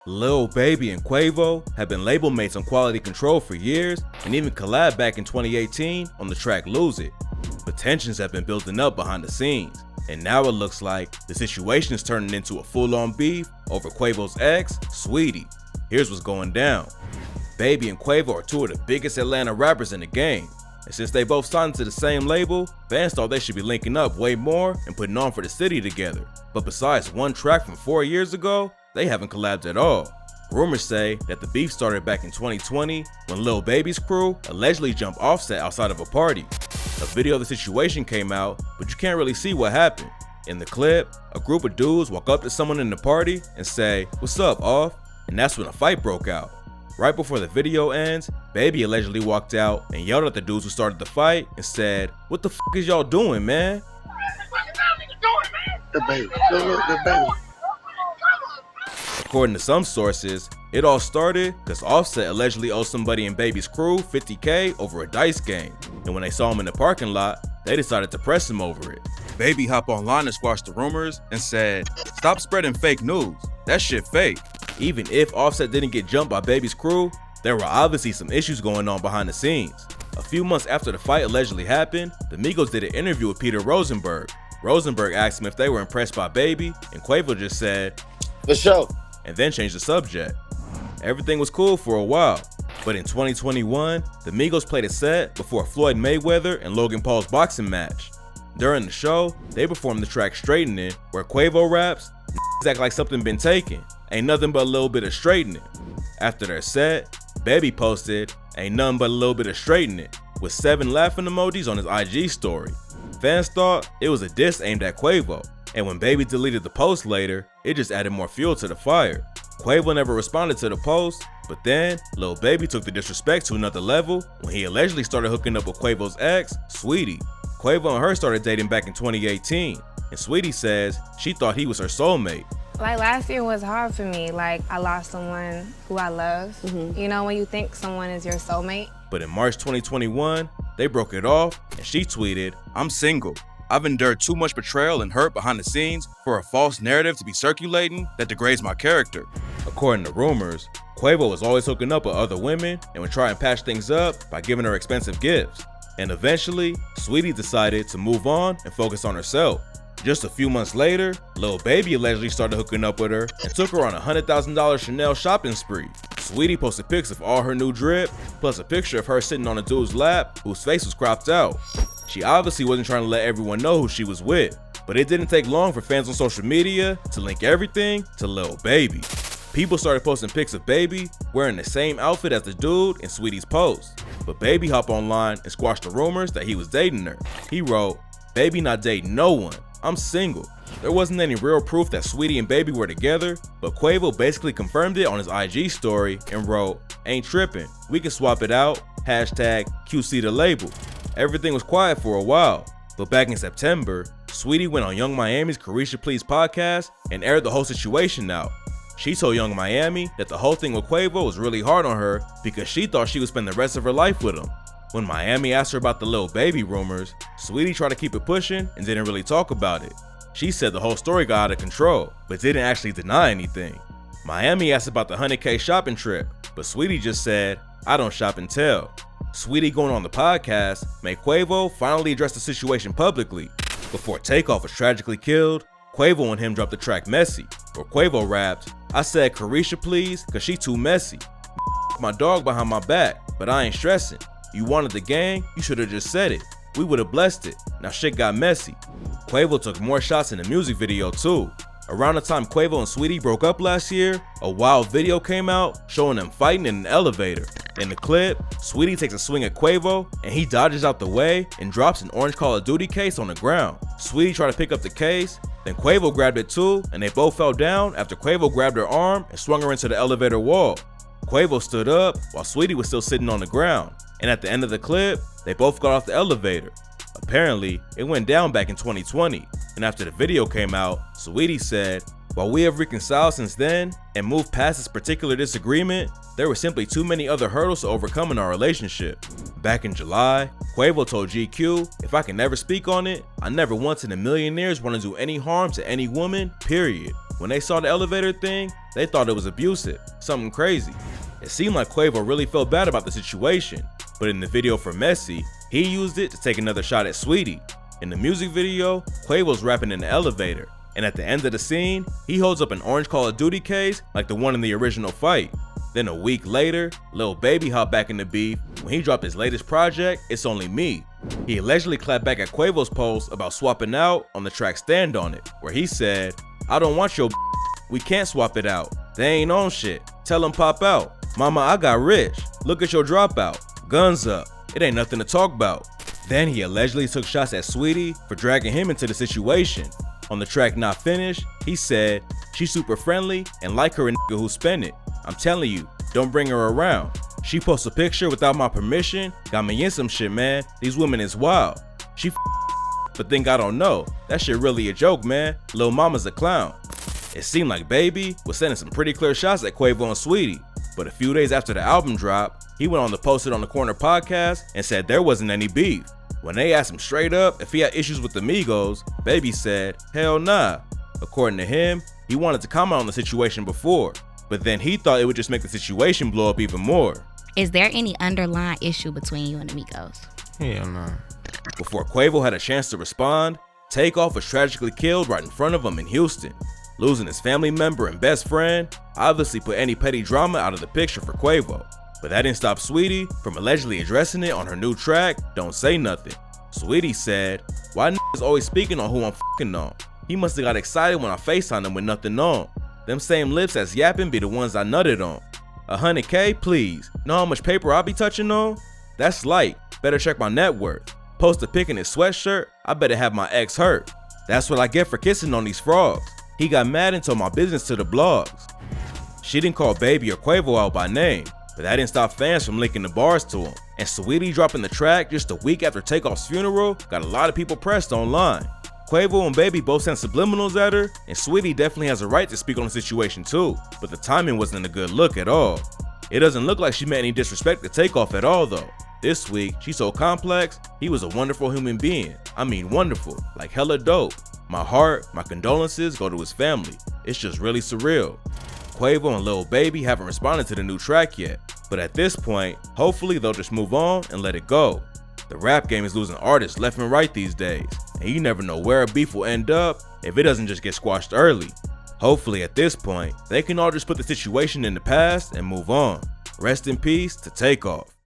Lil Baby and Quavo have been label mates on Quality Control for years and even collabed back in 2018 on the track Lose It. But tensions have been building up behind the scenes, and now it looks like the situation is turning into a full-on beef over Quavo's ex, Saweetie. Here's what's going down. Baby and Quavo are two of the biggest Atlanta rappers in the game, and since they both signed to the same label, fans thought they should be linking up way more and putting on for the city together. But besides one track from 4 years ago, they haven't collabed at all. Rumors say that the beef started back in 2020 when Lil Baby's crew allegedly jumped Offset outside of a party. A video of the situation came out, but you can't really see what happened. In the clip, a group of dudes walk up to someone in the party and say, "What's up, Off?" And that's when a fight broke out. Right before the video ends, Baby allegedly walked out and yelled at the dudes who started the fight and said, "What the f is y'all doing, man?" The baby. According to some sources, it all started because Offset allegedly owed somebody in Baby's crew $50K over a dice game, and when they saw him in the parking lot, they decided to press him over it. Baby hopped online and squashed the rumors and said, "Stop spreading fake news, that shit fake." Even if Offset didn't get jumped by Baby's crew, there were obviously some issues going on behind the scenes. A few months after the fight allegedly happened, the Migos did an interview with Peter Rosenberg. Rosenberg asked him if they were impressed by Baby, and Quavo just said, "For sure," and then changed the subject. Everything was cool for a while, but in 2021, the Migos played a set before Floyd Mayweather and Logan Paul's boxing match. During the show, they performed the track Straightening, where Quavo raps, "Act like something been taken, ain't nothing but a little bit of straightening." After their set, Baby posted, "Ain't nothing but a little bit of straightening," with 7 laughing emojis on his IG story. Fans thought it was a diss aimed at Quavo, and when Baby deleted the post later, it just added more fuel to the fire. Quavo never responded to the post, but then Lil Baby took the disrespect to another level when he allegedly started hooking up with Quavo's ex, Saweetie. Quavo and her started dating back in 2018, and Saweetie says she thought he was her soulmate. Like last year was hard for me. Like I lost someone who I love. You know, when you think someone is your soulmate. But in March 2021, they broke it off, and she tweeted, "I'm single. I've endured too much betrayal and hurt behind the scenes for a false narrative to be circulating that degrades my character." According to rumors, Quavo was always hooking up with other women and would try and patch things up by giving her expensive gifts. And eventually, Saweetie decided to move on and focus on herself. Just a few months later, Lil Baby allegedly started hooking up with her and took her on a $100,000 Chanel shopping spree. Saweetie posted pics of all her new drip, plus a picture of her sitting on a dude's lap whose face was cropped out. She obviously wasn't trying to let everyone know who she was with, but it didn't take long for fans on social media to link everything to Lil Baby. People started posting pics of Baby wearing the same outfit as the dude in Saweetie's post, but Baby hopped online and squashed the rumors that he was dating her. He wrote, "Baby not dating no one. I'm single." There wasn't any real proof that Saweetie and Baby were together, but Quavo basically confirmed it on his IG story and wrote, "Ain't tripping, we can swap it out, #QC the label." Everything was quiet for a while, but back in September, Saweetie went on Young Miami's Carisha Please podcast and aired the whole situation out. She told Young Miami that the whole thing with Quavo was really hard on her because she thought she would spend the rest of her life with him. When Miami asked her about the Lil Baby rumors, Saweetie tried to keep it pushing and didn't really talk about it. She said the whole story got out of control, but didn't actually deny anything. Miami asked about the 100K shopping trip, but Saweetie just said, "I don't shop and tell." Saweetie going on the podcast made Quavo finally address the situation publicly. Before Takeoff was tragically killed, Quavo and him dropped the track Messy, where Quavo rapped, "I said Carisha please, cause she too messy. My dog behind my back, but I ain't stressing. You wanted the gang, you should've just said it. We would've blessed it. Now shit got messy." Quavo took more shots in the music video too. Around the time Quavo and Saweetie broke up last year, a wild video came out showing them fighting in an elevator. In the clip, Saweetie takes a swing at Quavo and he dodges out the way and drops an orange Call of Duty case on the ground. Saweetie tried to pick up the case, then Quavo grabbed it too, and they both fell down after Quavo grabbed her arm and swung her into the elevator wall. Quavo stood up while Saweetie was still sitting on the ground, and at the end of the clip, they both got off the elevator. Apparently, it went down back in 2020, and after the video came out, Saweetie said, "While we have reconciled since then and moved past this particular disagreement, there were simply too many other hurdles to overcome in our relationship." Back in July, Quavo told GQ, "If I can never speak on it, I never once in a million years want to do any harm to any woman, period." When they saw the elevator thing, they thought it was abusive, something crazy. It seemed like Quavo really felt bad about the situation, but in the video for Messy, he used it to take another shot at Saweetie. In the music video, Quavo's rapping in the elevator, and at the end of the scene, he holds up an orange Call of Duty case like the one in the original fight. Then a week later, Lil Baby hopped back in the beef when he dropped his latest project, It's Only Me. He allegedly clapped back at Quavo's post about swapping out on the track Stand On It, where he said, "I don't want your we can't swap it out. They ain't on shit. Tell them pop out. Mama, I got rich. Look at your dropout. Guns up. It ain't nothing to talk about." Then he allegedly took shots at Saweetie for dragging him into the situation. On the track Not Finished, he said, "She's super friendly and like her a nigga who spent it. I'm telling you, don't bring her around. She posts a picture without my permission, got me in some shit, man. These women is wild. She but think I don't know. That shit really a joke, man. Lil Mama's a clown." It seemed like Baby was sending some pretty clear shots at Quavo and Saweetie, but a few days after the album dropped, he went on the Post It on the Corner podcast and said there wasn't any beef. When they asked him straight up if he had issues with the Migos, Baby said, "Hell nah." According to him, he wanted to comment on the situation before, but then he thought it would just make the situation blow up even more. Is there any underlying issue between you and the Migos? Hell no. Before Quavo had a chance to respond, Takeoff was tragically killed right in front of him in Houston. Losing his family member and best friend obviously put any petty drama out of the picture for Quavo. But that didn't stop Saweetie from allegedly addressing it on her new track, Don't Say Nothing. Saweetie said, "Why niggas always speaking on who I'm fucking on? He must've got excited when I FaceTimed him with nothing on. Them same lips as yapping be the ones I nutted on. 100K, please. Know how much paper I be touching on? That's light. Better check my net worth. Post a pic in his sweatshirt, I better have my ex hurt. That's what I get for kissing on these frogs. He got mad and told my business to the blogs." She didn't call Baby or Quavo out by name, but that didn't stop fans from linking the bars to him. And Saweetie dropping the track just a week after Takeoff's funeral got a lot of people pressed online. Quavo and Baby both sent subliminals at her, and Saweetie definitely has a right to speak on the situation too, but the timing wasn't a good look at all. It doesn't look like she meant any disrespect to Takeoff at all though. This week, she's so complex, he was a wonderful human being. I mean wonderful, like hella dope. My heart, my condolences go to his family. It's just really surreal. Quavo and Lil Baby haven't responded to the new track yet, but at this point, hopefully they'll just move on and let it go. The rap game is losing artists left and right these days, and you never know where a beef will end up if it doesn't just get squashed early. Hopefully at this point, they can all just put the situation in the past and move on. Rest in peace to Takeoff.